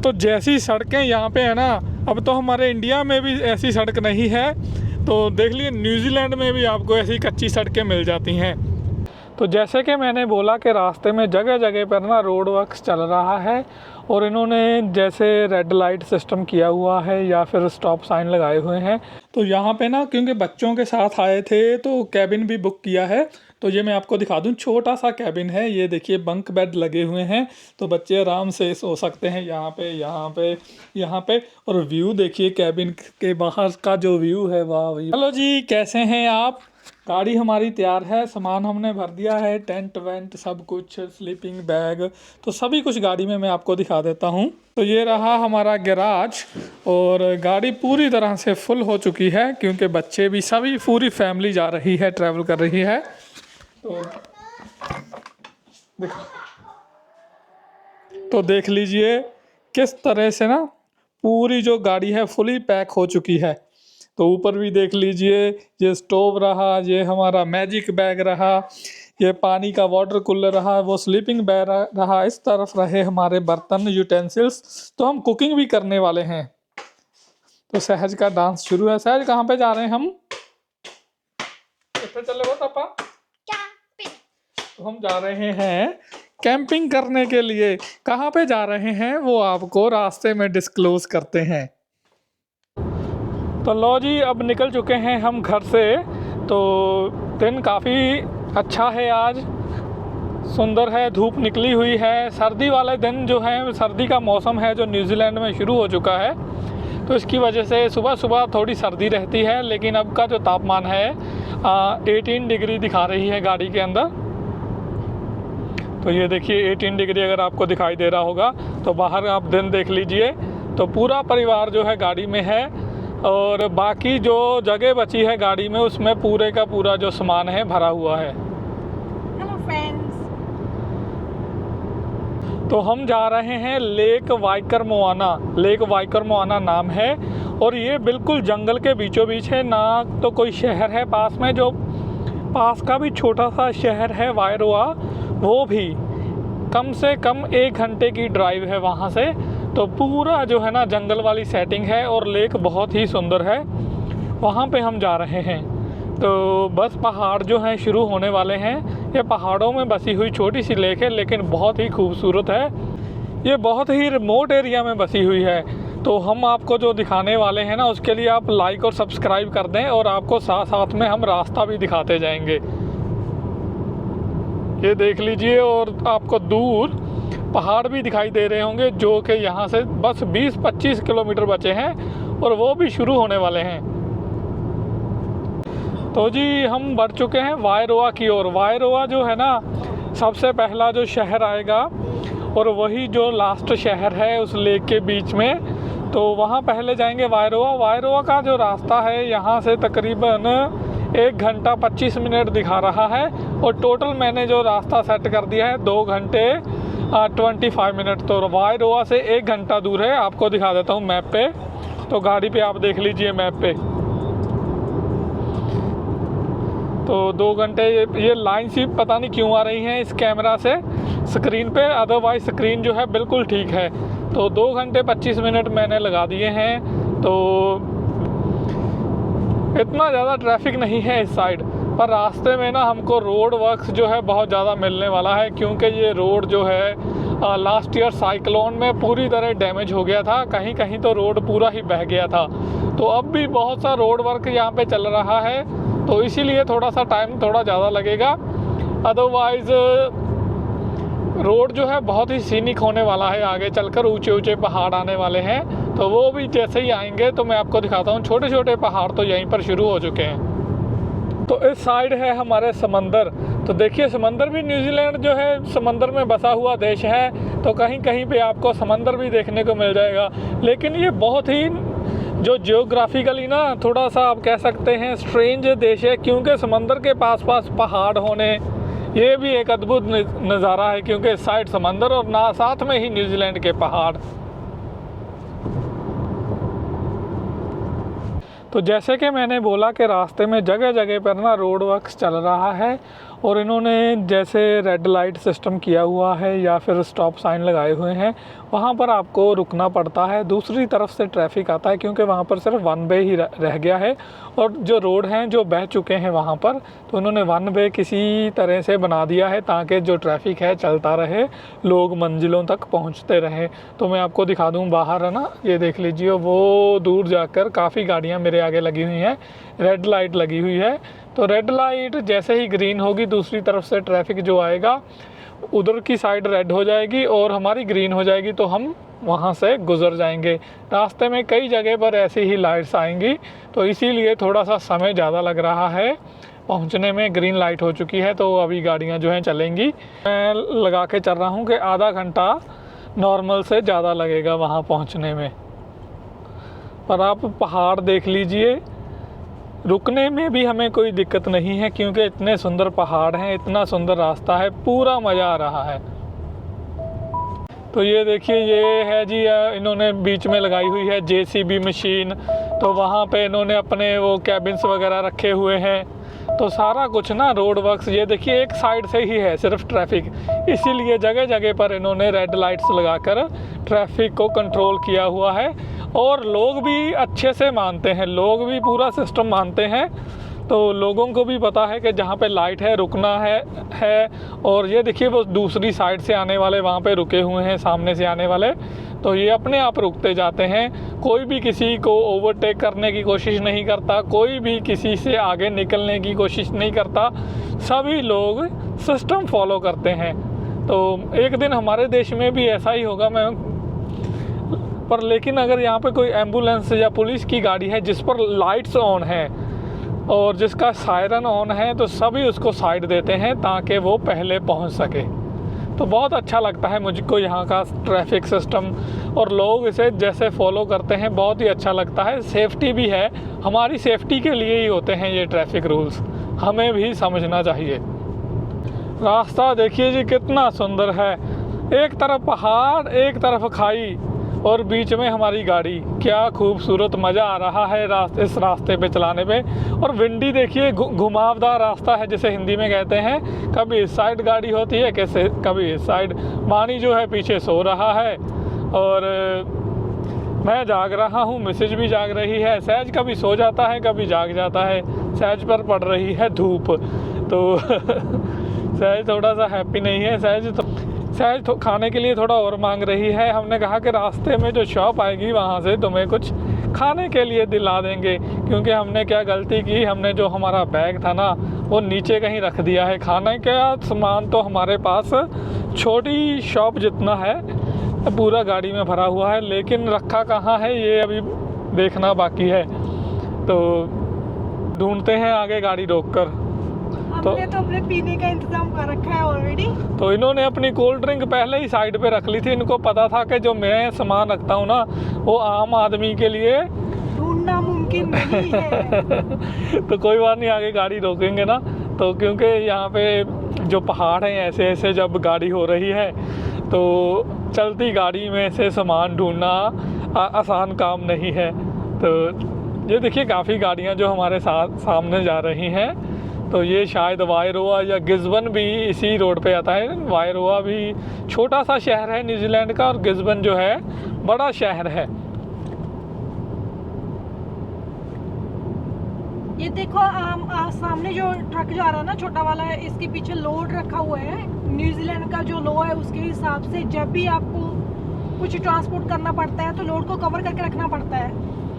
तो जैसी सड़कें यहाँ पे है ना, अब तो हमारे इंडिया में भी ऐसी सड़क नहीं है, तो देख लीजिए न्यूजीलैंड में भी आपको ऐसी कच्ची सड़कें मिल जाती हैं। तो जैसे कि मैंने बोला कि रास्ते में जगह जगह पर ना रोड वर्क्स चल रहा है, और इन्होंने जैसे रेड लाइट सिस्टम किया हुआ है या फिर स्टॉप साइन लगाए हुए हैं। तो यहाँ पे ना क्योंकि बच्चों के साथ आए थे तो कैबिन भी बुक किया है। तो ये मैं आपको दिखा दूँ, छोटा सा कैबिन है, ये देखिए बंक बेड लगे हुए हैं, तो बच्चे आराम से सो सकते हैं यहाँ पे यहाँ पे यहाँ पे। और व्यू देखिए कैबिन के बाहर का जो व्यू है, वाह भाई। हेलो जी, कैसे हैं आप? गाड़ी हमारी तैयार है, सामान हमने भर दिया है, टेंट वेंट सब कुछ, स्लीपिंग बैग, तो सभी कुछ गाड़ी में मैं आपको दिखा देता हूँ। तो ये रहा हमारा गैराज, और गाड़ी पूरी तरह से फुल हो चुकी है क्योंकि बच्चे भी, सभी पूरी फैमिली जा रही है, ट्रैवल कर रही है। तो देख लीजिए किस तरह से ना पूरी जो गाड़ी है फुली पैक हो चुकी है। तो ऊपर भी देख लीजिए, ये स्टोव रहा, ये हमारा मैजिक बैग रहा, ये पानी का वाटर कूलर रहा, वो स्लीपिंग बैग रहा, इस तरफ रहे हमारे बर्तन यूटेंसिल्स। तो हम कुकिंग भी करने वाले हैं। तो सहज का डांस शुरू है। सहज कहाँ पे जा रहे हैं हम? चले वो पापा, तो हम जा रहे हैं कैंपिंग करने के लिए। कहाँ पे जा रहे हैं वो आपको रास्ते में डिस्क्लोज करते हैं। तो लो जी, अब निकल चुके हैं हम घर से। तो दिन काफ़ी अच्छा है, आज सुंदर है, धूप निकली हुई है। सर्दी वाले दिन जो है, सर्दी का मौसम है जो न्यूजीलैंड में शुरू हो चुका है, तो इसकी वजह से सुबह सुबह थोड़ी सर्दी रहती है। लेकिन अब का जो तापमान है 18 डिग्री दिखा रही है गाड़ी के अंदर। तो ये देखिए 18 डिग्री अगर आपको दिखाई दे रहा होगा, तो बाहर आप दिन देख लीजिए। तो पूरा परिवार जो है गाड़ी में है, और बाकी जो जगह बची है गाड़ी में उसमें पूरे का पूरा जो सामान है भरा हुआ है। Hello friends. तो हम जा रहे हैं लेक वाइकरमोआना। लेक वाइकरमोआना नाम है, और ये बिल्कुल जंगल के बीचों बीच है ना। तो कोई शहर है पास में, जो पास का भी छोटा सा शहर है वायरोआ, वो भी कम से कम 1 घंटे की ड्राइव है वहाँ से। तो पूरा जो है ना जंगल वाली सेटिंग है, और लेक बहुत ही सुंदर है। वहाँ पे हम जा रहे हैं। तो बस पहाड़ जो हैं शुरू होने वाले हैं। ये पहाड़ों में बसी हुई छोटी सी लेक है, लेकिन बहुत ही खूबसूरत है। ये बहुत ही रिमोट एरिया में बसी हुई है। तो हम आपको जो दिखाने वाले हैं ना, उसके लिए आप लाइक और सब्सक्राइब कर दें, और आपको साथ साथ में हम रास्ता भी दिखाते जाएंगे। ये देख लीजिए, और आपको दूर पहाड़ भी दिखाई दे रहे होंगे, जो कि यहाँ से बस 20-25 किलोमीटर बचे हैं, और वो भी शुरू होने वाले हैं। तो जी हम बढ़ चुके हैं वायरोआ की ओर। वायरोआ जो है ना सबसे पहला जो शहर आएगा, और वही जो लास्ट शहर है उस लेक के बीच में। तो वहाँ पहले जाएंगे वायरोआ। वायरोआ का जो रास्ता है यहाँ से तकरीबन 1 घंटा 25 मिनट दिखा रहा है, और टोटल मैंने जो रास्ता सेट कर दिया है 2 घंटे 25 मिनट। तो वायरोआ से 1 घंटा दूर है, आपको दिखा देता हूँ मैप पे। तो गाड़ी पे आप देख लीजिए मैप पे। तो 2 घंटे, ये लाइन सी पता नहीं क्यों आ रही है इस कैमरा से स्क्रीन पे, अदरवाइज स्क्रीन जो है बिल्कुल ठीक है। तो 2 घंटे 25 मिनट मैंने लगा दिए हैं। तो इतना ज़्यादा ट्रैफिक नहीं है इस साइड पर। रास्ते में ना हमको रोड वर्क्स जो है बहुत ज़्यादा मिलने वाला है, क्योंकि ये रोड जो है लास्ट ईयर साइक्लोन में पूरी तरह डैमेज हो गया था। कहीं कहीं तो रोड पूरा ही बह गया था। तो अब भी बहुत सा रोड वर्क यहाँ पे चल रहा है, तो इसीलिए थोड़ा सा टाइम थोड़ा ज़्यादा लगेगा। अदरवाइज़ रोड जो है बहुत ही सीनिक होने वाला है। आगे चलकर ऊंचे ऊंचे पहाड़ आने वाले हैं, तो वो भी जैसे ही आएंगे तो मैं आपको दिखाता हूँ। छोटे छोटे पहाड़ तो यहीं पर शुरू हो चुके हैं। तो इस साइड है हमारे समंदर। तो देखिए समंदर भी, न्यूजीलैंड जो है समंदर में बसा हुआ देश है, तो कहीं कहीं पे आपको समंदर भी देखने को मिल जाएगा। लेकिन ये बहुत ही जो जियोग्राफिकली ना थोड़ा सा आप कह सकते हैं स्ट्रेंज देश है, क्योंकि समंदर के पास पास पहाड़ होने, ये भी एक अद्भुत नज़ारा है, क्योंकि इस साइड समंदर और ना साथ में ही न्यूजीलैंड के पहाड़। तो जैसे कि मैंने बोला कि रास्ते में जगह जगह पर ना रोड वर्क्स चल रहा है, और इन्होंने जैसे रेड लाइट सिस्टम किया हुआ है या फिर स्टॉप साइन लगाए हुए हैं, वहाँ पर आपको रुकना पड़ता है। दूसरी तरफ से ट्रैफिक आता है क्योंकि वहाँ पर सिर्फ वन वे ही रह गया है और जो रोड हैं जो बह चुके हैं वहाँ पर, तो उन्होंने वन वे किसी तरह से बना दिया है ताकि जो ट्रैफिक है चलता रहे, लोग मंजिलों तक पहुँचते रहें। तो मैं आपको दिखा दूँ बाहर है ना, ये देख लीजिए वो दूर जाकर काफ़ी गाड़ियाँ मेरे आगे लगी हुई हैं, रेड लाइट लगी हुई है। तो रेड लाइट जैसे ही ग्रीन होगी दूसरी तरफ से ट्रैफिक जो आएगा उधर की साइड रेड हो जाएगी और हमारी ग्रीन हो जाएगी, तो हम वहाँ से गुज़र जाएंगे। रास्ते में कई जगह पर ऐसी ही लाइट्स आएंगी, तो इसीलिए थोड़ा सा समय ज़्यादा लग रहा है पहुँचने में। ग्रीन लाइट हो चुकी है तो अभी गाड़ियाँ जो हैं चलेंगी। मैं लगा के चल रहा हूँ कि आधा घंटा नॉर्मल से ज़्यादा लगेगा वहाँ पहुँचने में। पर आप पहाड़ देख लीजिए, रुकने में भी हमें कोई दिक्कत नहीं है क्योंकि इतने सुंदर पहाड़ हैं, इतना सुंदर रास्ता है, पूरा मज़ा आ रहा है। तो ये देखिए ये है जी, इन्होंने बीच में लगाई हुई है JCB मशीन, तो वहाँ पे इन्होंने अपने वो कैबिन्स वगैरह रखे हुए हैं। तो सारा कुछ ना रोड वर्क्स, ये देखिए एक साइड से ही है सिर्फ ट्रैफिक, इसीलिए जगह जगह पर इन्होंने रेड लाइट्स लगाकर ट्रैफिक को कंट्रोल किया हुआ है। और लोग भी अच्छे से मानते हैं, लोग भी पूरा सिस्टम मानते हैं। तो लोगों को भी पता है कि जहाँ पे लाइट है रुकना है। और ये देखिए वो दूसरी साइड से आने वाले वहाँ पे रुके हुए हैं, सामने से आने वाले, तो ये अपने आप रुकते जाते हैं। कोई भी किसी को ओवरटेक करने की कोशिश नहीं करता, कोई भी किसी से आगे निकलने की कोशिश नहीं करता, सभी लोग सिस्टम फॉलो करते हैं। तो एक दिन हमारे देश में भी ऐसा ही होगा पर लेकिन अगर यहाँ पे कोई एम्बुलेंस या पुलिस की गाड़ी है जिस पर लाइट्स ऑन है और जिसका सायरन ऑन है, तो सभी उसको साइड देते हैं ताकि वो पहले पहुँच सके। तो बहुत अच्छा लगता है मुझको यहाँ का ट्रैफिक सिस्टम, और लोग इसे जैसे फॉलो करते हैं बहुत ही अच्छा लगता है। सेफ्टी भी है, हमारी सेफ्टी के लिए ही होते हैं ये ट्रैफिक रूल्स, हमें भी समझना चाहिए। रास्ता देखिए जी कितना सुंदर है, एक तरफ पहाड़ एक तरफ खाई और बीच में हमारी गाड़ी। क्या खूबसूरत मज़ा आ रहा है इस रास्ते पे चलाने पे। और विंडी देखिए, घुमावदार रास्ता है जिसे हिंदी में कहते हैं। कभी इस साइड गाड़ी होती है कैसे, कभी इस साइड। मानी जो है पीछे सो रहा है और मैं जाग रहा हूँ, मिसेज भी जाग रही है। सहज कभी सो जाता है कभी जाग जाता है, सहज पर पड़ रही है धूप, तो सहज थोड़ा सा हैप्पी नहीं है। सहज खाने के लिए थोड़ा और मांग रही है। हमने कहा कि रास्ते में जो शॉप आएगी वहाँ से तुम्हें कुछ खाने के लिए दिला देंगे, क्योंकि हमने क्या गलती की, हमने जो हमारा बैग था ना वो नीचे कहीं रख दिया है। खाने का सामान तो हमारे पास छोटी शॉप जितना है, पूरा गाड़ी में भरा हुआ है, लेकिन रखा कहाँ है ये अभी देखना बाकी है। तो ढूंढते हैं आगे गाड़ी रोककर। हमने तो अपने पीने का इंतजाम कर रखा है ऑलरेडी। तो इन्होंने अपनी कोल्ड ड्रिंक पहले ही साइड पे रख ली थी। इनको पता था कि जो मैं सामान रखता हूँ ना वो आम आदमी के लिए ढूंढना मुमकिन नहीं है। तो कोई बात नहीं, आगे गाड़ी रोकेंगे ना। तो क्योंकि यहाँ पे जो पहाड़ हैं ऐसे ऐसे जब गाड़ी हो रही है तो चलती गाड़ी में से सामान ढूंढना आसान काम नहीं है। तो ये देखिए काफ़ी गाड़ियाँ जो हमारे साथ सामने जा रही हैं। तो ये शायद वायरोआ या गिस्बन भी इसी रोड पे आता है। वायरोआ भी छोटा सा शहर है न्यूजीलैंड का, और गिस्बन जो है बड़ा शहर है। ये देखो सामने जो ट्रक जा रहा है ना छोटा वाला है, इसके पीछे लोड रखा हुआ है। न्यूजीलैंड का जो लॉ है उसके हिसाब से जब भी आपको कुछ ट्रांसपोर्ट करना पड़ता है तो लोड को कवर करके रखना पड़ता है,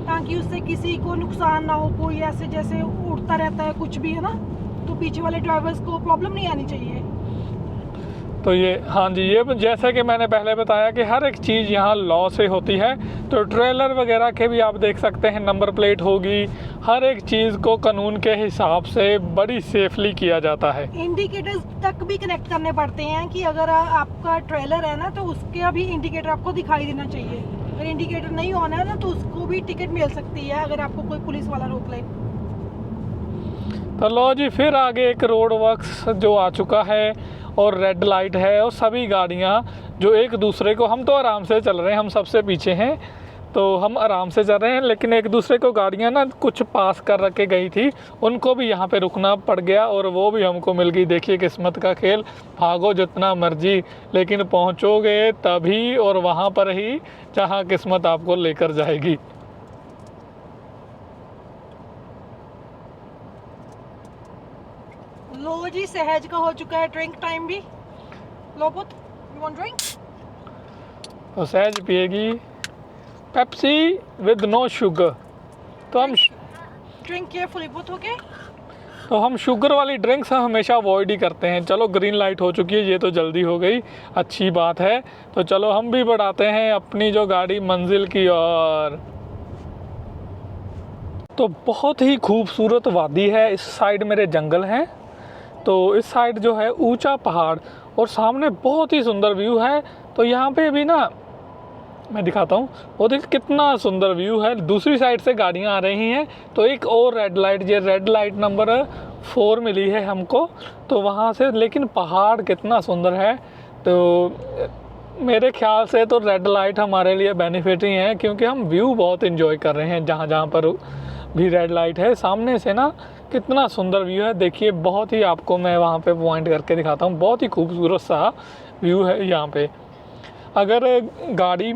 ताकि उससे किसी को नुकसान ना हो। कोई ऐसे जैसे उड़ता रहता है कुछ भी है ना, तो पीछे वाले ड्राइवर्स को प्रॉब्लम नहीं आनी चाहिए। तो ये हाँ जी, ये जैसे कि मैंने पहले बताया कि हर एक चीज़ यहाँ लॉ से होती है। तो ट्रेलर वगैरह के भी आप देख सकते हैं, नंबर प्लेट होगी, हर एक चीज़ को कानून के हिसाब से बड़ी सेफली किया जाता है। इंडिकेटर्स तक भी कनेक्ट करने पड़ते हैं कि अगर आपका ट्रेलर है ना तो उसका भी इंडिकेटर आपको दिखाई देना चाहिए। अगर इंडिकेटर नहीं होना है ना तो उसको भी टिकट मिल सकती है अगर आपको कोई पुलिस वाला रोक ले। तो लो जी, फिर आगे एक रोड वर्क्स जो आ चुका है और रेड लाइट है और सभी गाड़ियाँ जो एक दूसरे को, हम तो आराम से चल रहे हैं, हम सबसे पीछे हैं, तो हम आराम से चल रहे हैं, लेकिन एक दूसरे को गाड़ियाँ ना कुछ पास कर रखे गई थी, उनको भी यहाँ पे रुकना पड़ गया और वो भी हमको मिल गई। देखिए किस्मत का खेल, भागो जितना मर्जी लेकिन पहुँचोगे तभी और वहाँ पर ही जहाँ किस्मत आपको लेकर जाएगी। लो जी, सहज का हो चुका है ड्रिंक टाइम भी। लो पुत, यू वांट ड्रिंक? तो सहज पिएगी पेप्सी विद नो शुगर। तो हम ड्रिंक केयरफुली पुत, ओके? तो हम शुगर वाली ड्रिंक्स हमेशा अवॉइड ही करते हैं। चलो ग्रीन लाइट हो चुकी है, ये तो जल्दी हो गई, अच्छी बात है। तो चलो हम भी बढ़ाते हैं अपनी जो गाड़ी मंजिल की ओर। तो बहुत ही खूबसूरत वादी है, इस साइड मेरे जंगल हैं, तो इस साइड जो है ऊंचा पहाड़ और सामने बहुत ही सुंदर व्यू है। तो यहाँ पे भी ना मैं दिखाता हूँ, वो देखिए कितना सुंदर व्यू है। दूसरी साइड से गाड़ियाँ आ रही हैं, तो एक और रेड लाइट, ये रेड लाइट नंबर 4 मिली है हमको, तो वहाँ से। लेकिन पहाड़ कितना सुंदर है, तो मेरे ख्याल से तो रेड लाइट हमारे लिए बेनिफिट ही है, क्योंकि हम व्यू बहुत इन्जॉय कर रहे हैं जहाँ जहाँ पर भी रेड लाइट है। सामने से ना कितना सुंदर व्यू है, देखिए बहुत ही, आपको मैं वहाँ पे पॉइंट करके दिखाता हूँ, बहुत ही खूबसूरत सा व्यू है यहाँ पे। अगर गाड़ी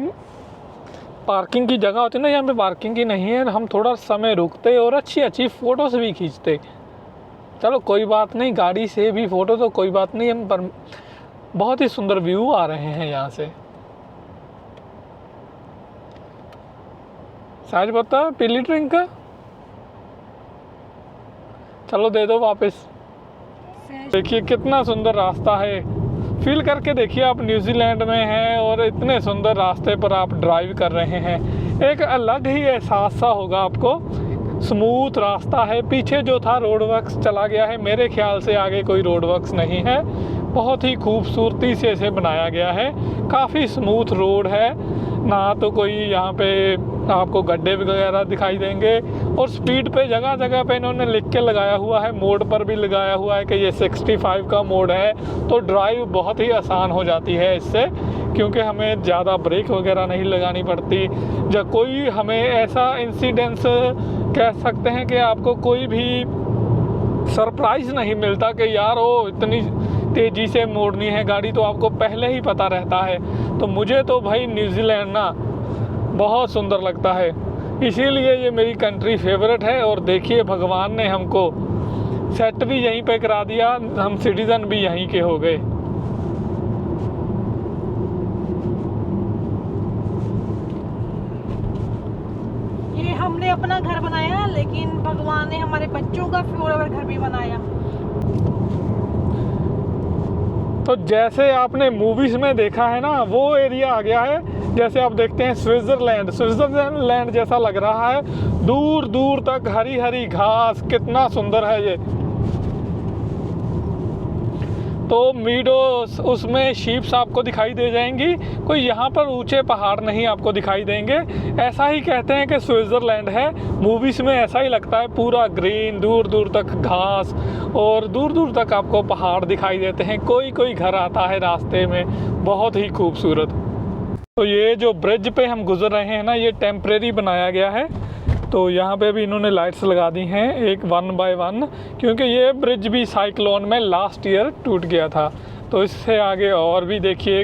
पार्किंग की जगह होती ना, यहाँ पे पार्किंग की नहीं है, हम थोड़ा समय रुकते और अच्छी अच्छी फ़ोटोज़ भी खींचते। चलो कोई बात नहीं, गाड़ी से भी फ़ोटो तो कोई बात नहीं, हम पर बहुत ही सुंदर व्यू आ रहे हैं यहाँ से। साज बता, पीली ड्रिंक का चलो दे दो वापस। देखिए कितना सुंदर रास्ता है, फील करके देखिए आप न्यूजीलैंड में हैं और इतने सुंदर रास्ते पर आप ड्राइव कर रहे हैं, एक अलग ही एहसास सा होगा आपको। स्मूथ रास्ता है, पीछे जो था रोड वर्क्स चला गया है, मेरे ख्याल से आगे कोई रोड वर्क्स नहीं है, बहुत ही खूबसूरती से इसे बनाया गया है। काफ़ी स्मूथ रोड है, ना तो कोई यहाँ पे आपको गड्ढे वगैरह दिखाई देंगे। और स्पीड पे जगह जगह पे इन्होंने लिख के लगाया हुआ है, मोड पर भी लगाया हुआ है कि ये 65 का मोड है, तो ड्राइव बहुत ही आसान हो जाती है इससे, क्योंकि हमें ज़्यादा ब्रेक वगैरह नहीं लगानी पड़ती। जब कोई हमें ऐसा इंसिडेंस कह सकते हैं कि आपको कोई भी सरप्राइज़ नहीं मिलता कि यार वो इतनी तेज़ी से मोड़नी है गाड़ी, तो आपको पहले ही पता रहता है। तो मुझे तो भाई न्यूजीलैंड ना बहुत सुंदर लगता है, इसीलिए ये मेरी कंट्री फेवरेट है। और देखिए भगवान ने हमको सेट भी यहीं पे करा दिया, हम सिटीज़न भी यहीं के हो गए। ये हमने अपना घर बनाया, लेकिन भगवान ने हमारे बच्चों का फॉरएवर घर भी बनाया। तो जैसे आपने मूवीज़ में देखा है ना, वो एरिया आ गया है। जैसे आप देखते हैं स्विट्ज़रलैंड जैसा लग रहा है, दूर दूर तक हरी हरी घास, कितना सुंदर है ये। तो मीडोस, उसमें शीप्स आपको दिखाई दे जाएंगी, कोई यहाँ पर ऊंचे पहाड़ नहीं आपको दिखाई देंगे। ऐसा ही कहते हैं कि स्विट्ज़रलैंड है, मूवीज़ में ऐसा ही लगता है, पूरा ग्रीन, दूर दूर तक घास और दूर दूर तक आपको पहाड़ दिखाई देते हैं। कोई कोई घर आता है रास्ते में, बहुत ही खूबसूरत। तो ये जो ब्रिज पे हम गुजर रहे हैं ना, ये टेम्परेरी बनाया गया है, तो यहाँ पे भी इन्होंने लाइट्स लगा दी हैं, एक 1 बाय 1, क्योंकि ये ब्रिज भी साइक्लोन में लास्ट ईयर टूट गया था। तो इससे आगे और भी देखिए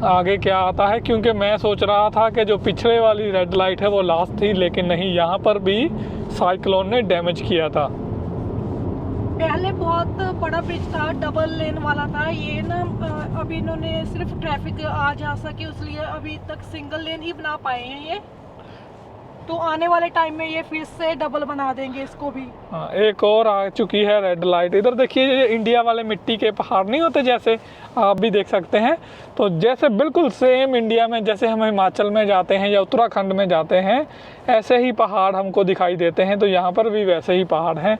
आगे क्या आता है, क्योंकि मैं सोच रहा था कि जो पिछले वाली रेड लाइट है वो लास्ट थी, लेकिन नहीं, यहाँ पर भी साइक्लोन ने डैमेज किया था। पहले बहुत बड़ा ब्रिज था, डबल लेन वाला था, ये ना अभी इन्होंने सिर्फ ट्रैफिक आ जा सके इसलिए अभी तक सिंगल लेन ही बना पाए हैं ये। तो आने वाले टाइम में ये फिर से डबल बना देंगे इसको भी। हाँ, एक और आ चुकी है रेड लाइट। इधर देखिए, ये इंडिया वाले मिट्टी के पहाड़ नहीं होते, जैसे आप भी देख सकते हैं, तो जैसे बिल्कुल सेम इंडिया में जैसे हम हिमाचल में जाते हैं या उत्तराखंड में जाते हैं, ऐसे ही पहाड़ हमको दिखाई देते हैं। तो यहाँ पर भी वैसे ही पहाड़ हैं।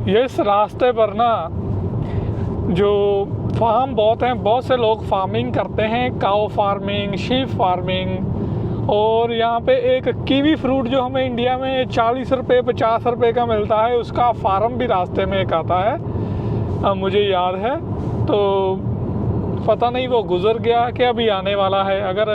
ये इस रास्ते पर ना जो फार्म बहुत हैं, बहुत से लोग फार्मिंग करते हैं, काऊ फार्मिंग, शीप फार्मिंग। और यहाँ पे एक कीवी फ्रूट जो हमें इंडिया में 40 रुपये 50 रुपये का मिलता है, उसका फार्म भी रास्ते में एक आता है, मुझे याद है। तो पता नहीं वो गुज़र गया कि अभी आने वाला है। अगर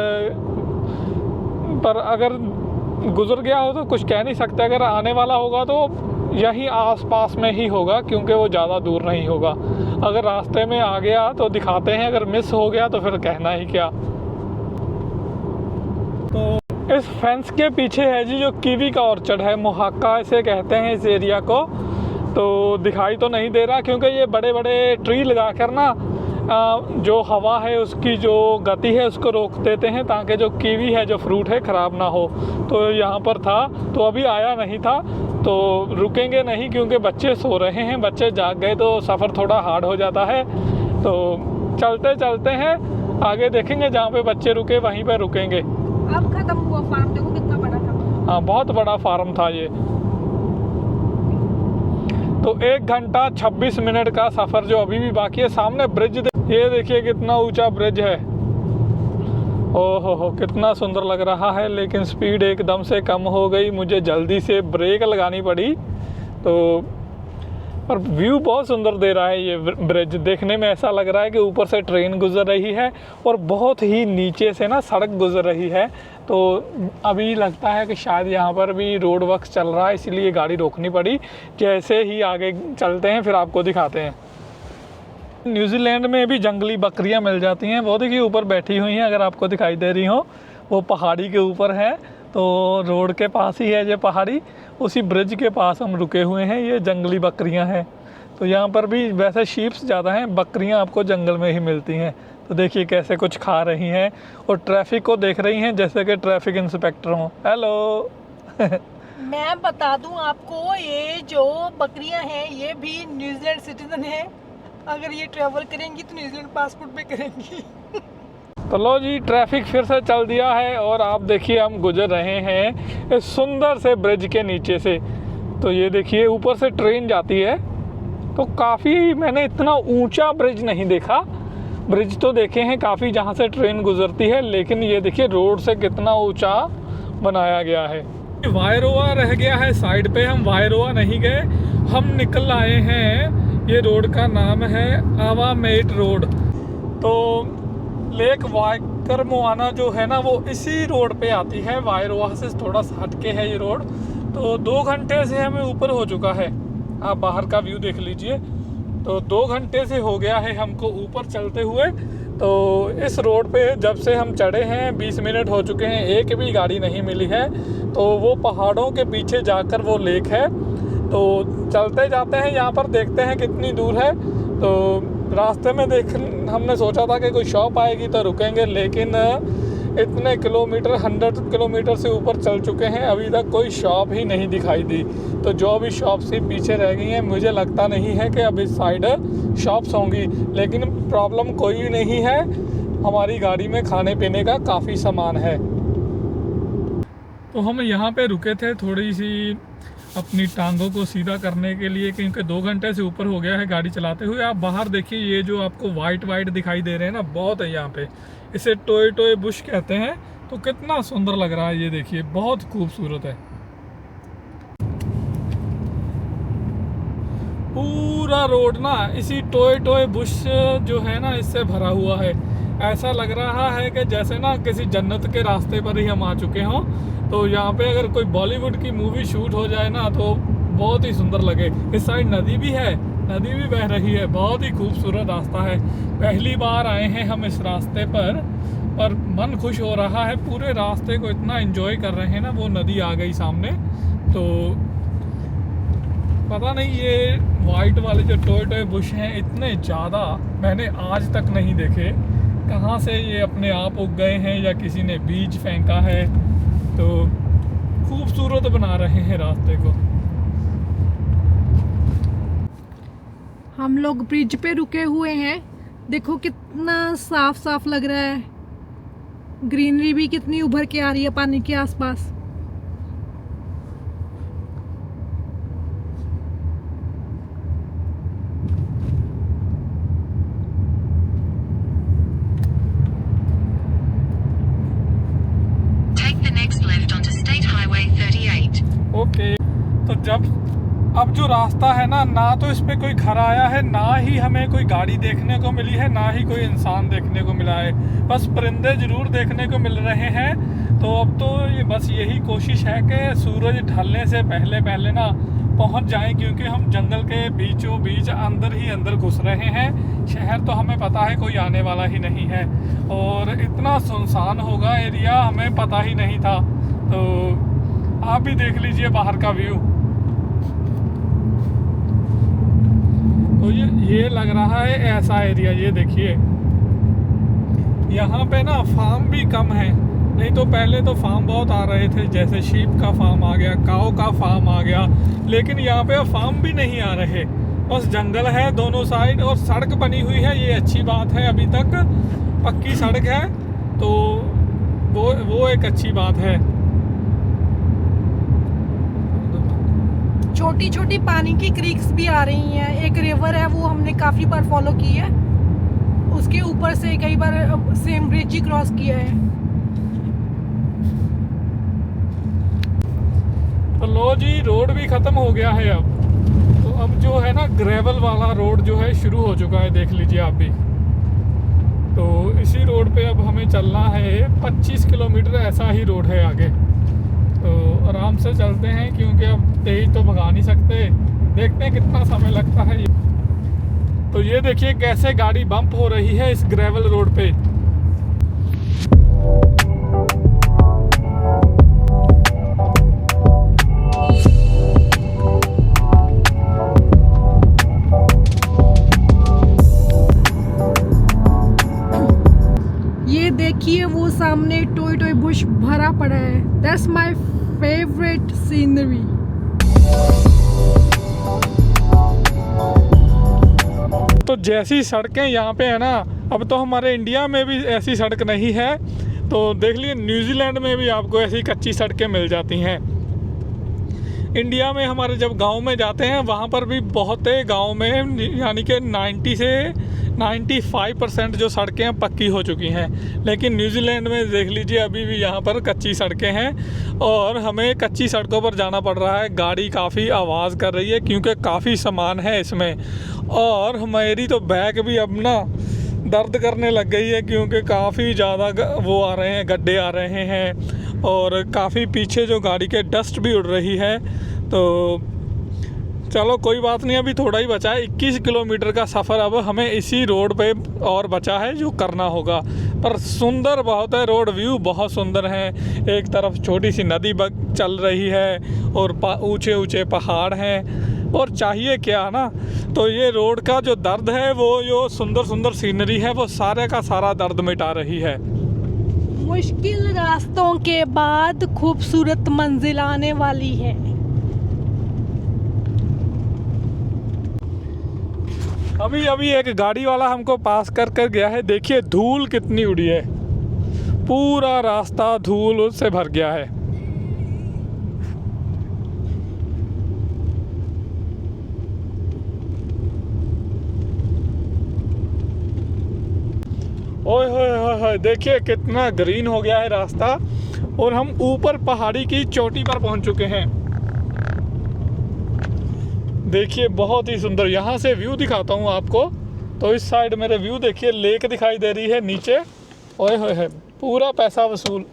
गुज़र गया हो तो कुछ कह नहीं सकते, अगर आने वाला होगा तो यहीं आसपास में ही होगा, क्योंकि वो ज़्यादा दूर नहीं होगा। अगर रास्ते में आ गया तो दिखाते हैं, अगर मिस हो गया तो फिर कहना ही क्या। तो इस फेंस के पीछे है जी जो कीवी का ऑर्चर्ड है, मोहाका इसे कहते हैं इस एरिया को। तो दिखाई तो नहीं दे रहा क्योंकि ये बड़े बड़े ट्री लगा कर ना जो हवा है उसकी जो गति है उसको रोक देते हैं, ताकि जो कीवी है जो फ्रूट है ख़राब ना हो। तो यहाँ पर था तो अभी आया नहीं था, तो रुकेंगे नहीं क्योंकि बच्चे सो रहे हैं। बच्चे जाग गए तो सफ़र थोड़ा हार्ड हो जाता है। तो चलते चलते हैं आगे, देखेंगे जहाँ पे बच्चे रुके वहीं पे रुकेंगे। अब खत्म हुआ फार्म, देखो कितना बड़ा था। हाँ, बहुत बड़ा फार्म था ये। तो 1 घंटा 26 मिनट का सफ़र जो अभी भी बाकी है। सामने ब्रिज, ये देखिए कितना ऊंचा ब्रिज है। ओहो हो, कितना सुंदर लग रहा है, लेकिन स्पीड एकदम से कम हो गई, मुझे जल्दी से ब्रेक लगानी पड़ी। तो और व्यू बहुत सुंदर दे रहा है ये ब्रिज, देखने में ऐसा लग रहा है कि ऊपर से ट्रेन गुजर रही है और बहुत ही नीचे से ना सड़क गुजर रही है। तो अभी लगता है कि शायद यहाँ पर भी रोड वर्क चल रहा है, इसलिए गाड़ी रोकनी पड़ी। जैसे ही आगे चलते हैं फिर आपको दिखाते हैं। न्यूजीलैंड में भी जंगली बकरियां मिल जाती हैं, वो देखिए ऊपर बैठी हुई हैं, अगर आपको दिखाई दे रही हो, वो पहाड़ी के ऊपर है। तो रोड के पास ही है ये पहाड़ी, उसी ब्रिज के पास हम रुके हुए हैं। ये जंगली बकरियां हैं। तो यहाँ पर भी वैसे शीप्स ज़्यादा हैं, बकरियां आपको जंगल में ही मिलती हैं। तो देखिए कैसे कुछ खा रही हैं और ट्रैफिक को देख रही हैं जैसे कि ट्रैफिक इंस्पेक्टर हों। हेलो मैं बता दूं आपको, ये जो बकरियां हैं ये भी न्यूजीलैंड सिटीजन है। अगर ये ट्रैवल करेंगी तो न्यूजीलैंड पासपोर्ट पे करेंगी। तो लो जी, ट्रैफिक फिर से चल दिया है और आप देखिए हम गुजर रहे हैं इस सुंदर से ब्रिज के नीचे से। तो ये देखिए ऊपर से ट्रेन जाती है। तो काफ़ी, मैंने इतना ऊंचा ब्रिज नहीं देखा। ब्रिज तो देखे हैं काफ़ी जहाँ से ट्रेन गुजरती है, लेकिन ये देखिए रोड से कितना ऊंचा बनाया गया है। वायरोआ रह गया है साइड पे, हम वायरोआ नहीं गए, हम निकल आए हैं। ये रोड का नाम है आवामेट रोड। तो लेक वाइकरमोआना जो है ना वो इसी रोड पे आती है, वायरोआ से थोड़ा सा हटके है ये रोड। तो 2 घंटे से हमें ऊपर हो चुका है, आप बाहर का व्यू देख लीजिए। तो 2 घंटे से हो गया है हमको ऊपर चलते हुए। तो इस रोड पे जब से हम चढ़े हैं 20 मिनट हो चुके हैं, एक भी गाड़ी नहीं मिली है। तो वो पहाड़ों के पीछे जाकर वो लेक है। तो चलते जाते हैं, यहाँ पर देखते हैं कितनी दूर है। तो रास्ते में हमने सोचा था कि कोई शॉप आएगी तो रुकेंगे, लेकिन इतने किलोमीटर 100 किलोमीटर से ऊपर चल चुके हैं, अभी तक कोई शॉप ही नहीं दिखाई दी। तो जो भी शॉप्स ही पीछे रह गई हैं, मुझे लगता नहीं है कि अब इस साइड शॉप्स होंगी। लेकिन प्रॉब्लम कोई नहीं है, हमारी गाड़ी में खाने पीने का काफ़ी सामान है। तो हम यहाँ पे रुके थे थोड़ी सी अपनी टांगों को सीधा करने के लिए, क्योंकि 2 घंटे से ऊपर हो गया है गाड़ी चलाते हुए। आप बाहर देखिए, ये जो आपको वाइट दिखाई दे रहे हैं ना, बहुत है यहाँ पे। इसे टोए टोए बुश कहते हैं। तो कितना सुंदर लग रहा है, ये देखिए बहुत खूबसूरत है। पूरा रोड ना इसी टोए टोए बुश जो है ना इससे भरा हुआ है। ऐसा लग रहा है कि जैसे ना किसी जन्नत के रास्ते पर ही हम आ चुके हों। तो यहाँ पे अगर कोई बॉलीवुड की मूवी शूट हो जाए ना तो बहुत ही सुंदर लगे। इस साइड नदी भी है, नदी भी बह रही है, बहुत ही खूबसूरत रास्ता है। पहली बार आए हैं हम इस रास्ते पर मन खुश हो रहा है। पूरे रास्ते को इतना एंजॉय कर रहे हैं ना, वो नदी आ गई सामने। तो पता नहीं ये वाइट वाले जो टोए टोए बुश हैं इतने ज़्यादा मैंने आज तक नहीं देखे। कहाँ से ये अपने आप उग गए हैं या किसी ने बीज फेंका है। तो खूबसूरत बना रहे हैं रास्ते को। हम लोग ब्रिज पे रुके हुए हैं, देखो कितना साफ साफ लग रहा है। ग्रीनरी भी कितनी उभर के आ रही है पानी के आसपास। अब जो रास्ता है ना तो इस पे कोई घर आया है, ना ही हमें कोई गाड़ी देखने को मिली है, ना ही कोई इंसान देखने को मिला है। बस परिंदे ज़रूर देखने को मिल रहे हैं। तो अब तो ये बस यही कोशिश है कि सूरज ढलने से पहले ना पहुंच जाएं, क्योंकि हम जंगल के बीचों बीच अंदर ही अंदर घुस रहे हैं। शहर तो हमें पता है कोई आने वाला ही नहीं है, और इतना सुनसान होगा एरिया हमें पता ही नहीं था। तो आप भी देख लीजिए बाहर का व्यू। तो ये लग रहा है ऐसा एरिया, ये देखिए यहाँ पे ना फार्म भी कम है। नहीं तो पहले तो फार्म बहुत आ रहे थे, जैसे शीप का फार्म आ गया, काऊ का फार्म आ गया, लेकिन यहाँ पे फार्म भी नहीं आ रहे। बस जंगल है दोनों साइड, और सड़क बनी हुई है, ये अच्छी बात है। अभी तक पक्की सड़क है, तो वो एक अच्छी बात है। छोटी छोटी पानी की क्रीक्स भी आ रही हैं। एक रिवर है, वो हमने काफ़ी बार फॉलो की है, उसके ऊपर से कई बार सेम ब्रिज ही क्रॉस किया है। तो लो जी, रोड भी ख़त्म हो गया है अब। तो अब जो है ना ग्रेवल वाला रोड जो है शुरू हो चुका है, देख लीजिए आप भी। तो इसी रोड पे अब हमें चलना है 25 किलोमीटर, ऐसा ही रोड है आगे। तो आराम से चलते हैं, क्योंकि अब तेज तो भगा नहीं सकते। देखते हैं कितना समय लगता है। तो ये देखिए कैसे गाड़ी बम्प हो रही है इस ग्रेवल रोड पे। ये देखिए वो सामने टोय टोय बुश भरा पड़ा है। That's my favourite scenery. तो जैसी सड़कें यहाँ पे है ना, अब तो हमारे इंडिया में भी ऐसी सड़क नहीं है। तो देख लीजिए न्यूजीलैंड में भी आपको ऐसी कच्ची सड़कें मिल जाती हैं। इंडिया में हमारे जब गांव में जाते हैं, वहाँ पर भी बहुत गांव में यानी कि 90 से 95% जो सड़कें पक्की हो चुकी हैं। लेकिन न्यूजीलैंड में देख लीजिए अभी भी यहाँ पर कच्ची सड़कें हैं, और हमें कच्ची सड़कों पर जाना पड़ रहा है। गाड़ी काफ़ी आवाज़ कर रही है, क्योंकि काफ़ी सामान है इसमें। और हमारी तो बैक भी अब ना दर्द करने लग गई है, क्योंकि काफ़ी ज़्यादा वो आ रहे हैं, गड्ढे आ रहे हैं, और काफ़ी पीछे जो गाड़ी के डस्ट भी उड़ रही है। तो चलो कोई बात नहीं, अभी थोड़ा ही बचा है। 21 किलोमीटर का सफ़र अब हमें इसी रोड पे और बचा है जो करना होगा। पर सुंदर बहुत है रोड, व्यू बहुत सुंदर है। एक तरफ छोटी सी नदी चल रही है, और ऊंचे ऊंचे पहाड़ हैं, और चाहिए क्या ना। तो ये रोड का जो दर्द है, वो जो सुंदर सुंदर सीनरी है, वो सारे का सारा दर्द मिटा रही है। मुश्किल रास्तों के बाद खूबसूरत मंजिल आने वाली है। अभी एक गाड़ी वाला हमको पास कर गया है। देखिए धूल कितनी उड़ी है, पूरा रास्ता धूल से भर गया है। ओए होए देखिए कितना ग्रीन हो गया है रास्ता, और हम ऊपर पहाड़ी की चोटी पर पहुंच चुके हैं। देखिए बहुत ही सुंदर, यहाँ से व्यू दिखाता हूँ आपको। तो इस साइड मेरे व्यू देखिए, लेक दिखाई दे रही है नीचे। ओए होए पूरा पैसा वसूल।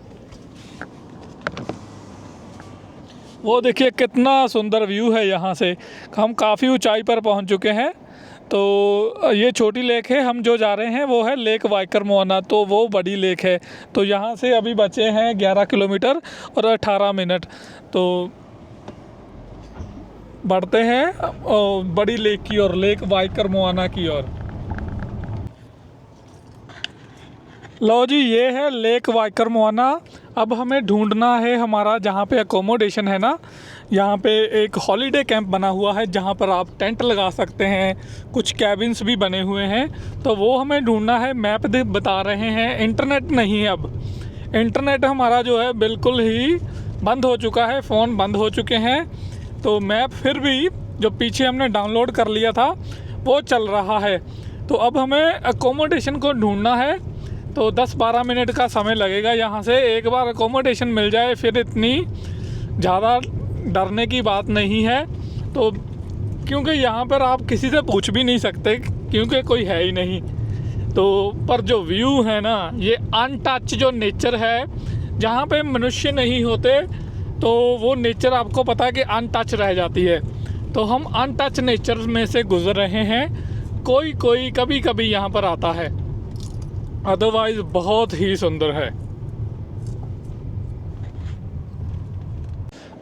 वो देखिए कितना सुंदर व्यू है यहाँ से। हम काफ़ी ऊंचाई पर पहुँच चुके हैं। तो ये छोटी लेक है, हम जो जा रहे हैं वो है लेक वाइकरमोआना, तो वो बड़ी लेक है। तो यहाँ से अभी बचे हैं 11 किलोमीटर और 18 मिनट। तो बढ़ते हैं बड़ी लेक की ओर, लेक वाइकरमोआना की ओर। लो जी, ये है लेक वाइकरमोआना। अब हमें ढूंढना है हमारा जहाँ पे अकोमोडेशन है ना, यहाँ पे एक हॉलीडे कैंप बना हुआ है, जहाँ पर आप टेंट लगा सकते हैं। कुछ कैबिन्स भी बने हुए हैं, तो वो हमें ढूंढना है। मैप बता रहे हैं इंटरनेट नहीं है। अब इंटरनेट हमारा जो है बिल्कुल ही बंद हो चुका है, फ़ोन बंद हो चुके हैं। तो मैप फिर भी जो पीछे हमने डाउनलोड कर लिया था वो चल रहा है। तो अब हमें अकोमोडेशन को ढूंढना है, तो 10-12 मिनट का समय लगेगा यहाँ से। एक बार अकोमोडेशन मिल जाए फिर इतनी ज़्यादा डरने की बात नहीं है। तो क्योंकि यहाँ पर आप किसी से पूछ भी नहीं सकते क्योंकि कोई है ही नहीं। तो पर जो व्यू है ना, ये अनटच जो नेचर है, जहाँ पे मनुष्य नहीं होते तो वो नेचर आपको पता है कि अनटच रह जाती है। तो हम अनटच नेचर में से गुजर रहे हैं। कोई कभी कभी यहाँ पर आता है, अदरवाइज बहुत ही सुंदर है।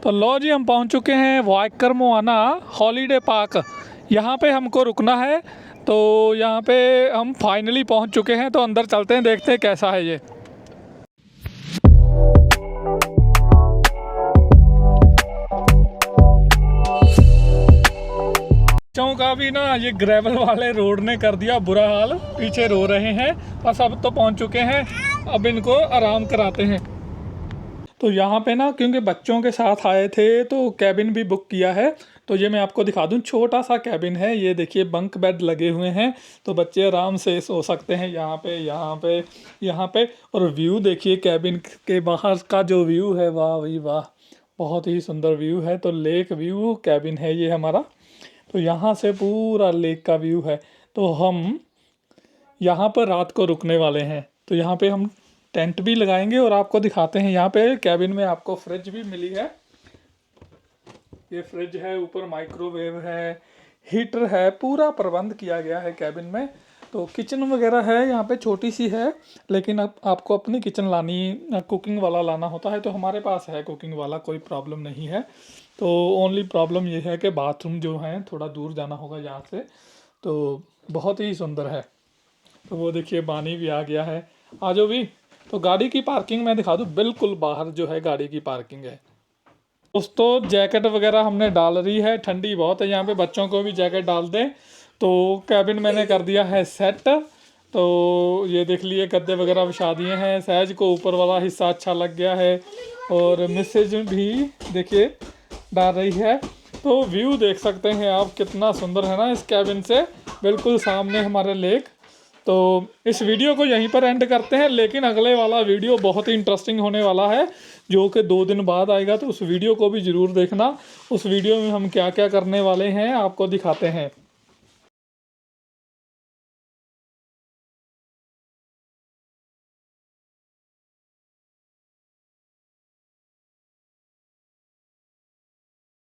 तो लो जी, हम पहुँच चुके हैं वाइकर-मोआना हॉलीडे पार्क। यहाँ पे हमको रुकना है। तो यहाँ पे हम फाइनली पहुँच चुके हैं। तो अंदर चलते हैं, देखते हैं कैसा है ये। बच्चों का भी ना ये ग्रेवल वाले रोड ने कर दिया बुरा हाल, पीछे रो रहे हैं। बस अब तो पहुँच चुके हैं, अब इनको आराम कराते हैं। तो यहाँ पे ना क्योंकि बच्चों के साथ आए थे तो कैबिन भी बुक किया है। तो ये मैं आपको दिखा दूँ, छोटा सा कैबिन है। ये देखिए बंक बेड लगे हुए हैं, तो बच्चे आराम से सो सकते हैं यहाँ पे, यहाँ पे, यहाँ पे। और व्यू देखिए कैबिन के बाहर का जो व्यू है, वाह भाई वाह, बहुत ही सुंदर व्यू है। तो लेक व्यू कैबिन है ये हमारा। तो यहाँ से पूरा लेक का व्यू है। तो हम यहाँ पर रात को रुकने वाले हैं। तो यहाँ पे हम टेंट भी लगाएंगे और आपको दिखाते हैं। यहाँ पे कैबिन में आपको फ्रिज भी मिली है। ये फ्रिज है, ऊपर माइक्रोवेव है, हीटर है, पूरा प्रबंध किया गया है कैबिन में। तो किचन वगैरह है यहाँ पे, छोटी सी है, लेकिन अब आपको अपनी किचन लानी, कुकिंग वाला लाना होता है। तो हमारे पास है कुकिंग वाला, कोई प्रॉब्लम नहीं है। तो ओनली प्रॉब्लम ये है कि बाथरूम जो है थोड़ा दूर जाना होगा यहाँ से। तो बहुत ही सुंदर है। तो वो देखिए पानी भी आ गया है। आ जाओ भी। तो गाड़ी की पार्किंग मैं दिखा दूँ, बिल्कुल बाहर जो है गाड़ी की पार्किंग है। दोस्तों जैकेट वगैरह हमने डाल रही है, ठंडी बहुत है यहाँ पे, बच्चों को भी जैकेट डाल दें। तो कैबिन मैंने कर दिया है सेट। तो ये देख लिए गद्दे वगैरह बिछा दिए हैं। सहज को ऊपर वाला हिस्सा अच्छा लग गया है और मिसेज भी देखिए डाल रही है। तो व्यू देख सकते हैं आप, कितना सुंदर है ना इस कैबिन से, बिल्कुल सामने हमारे लेक। तो इस वीडियो को यहीं पर एंड करते हैं, लेकिन अगले वाला वीडियो बहुत ही इंटरेस्टिंग होने वाला है जो कि 2 दिन बाद आएगा। तो उस वीडियो को भी ज़रूर देखना। उस वीडियो में हम क्या क्या करने वाले हैं आपको दिखाते हैं।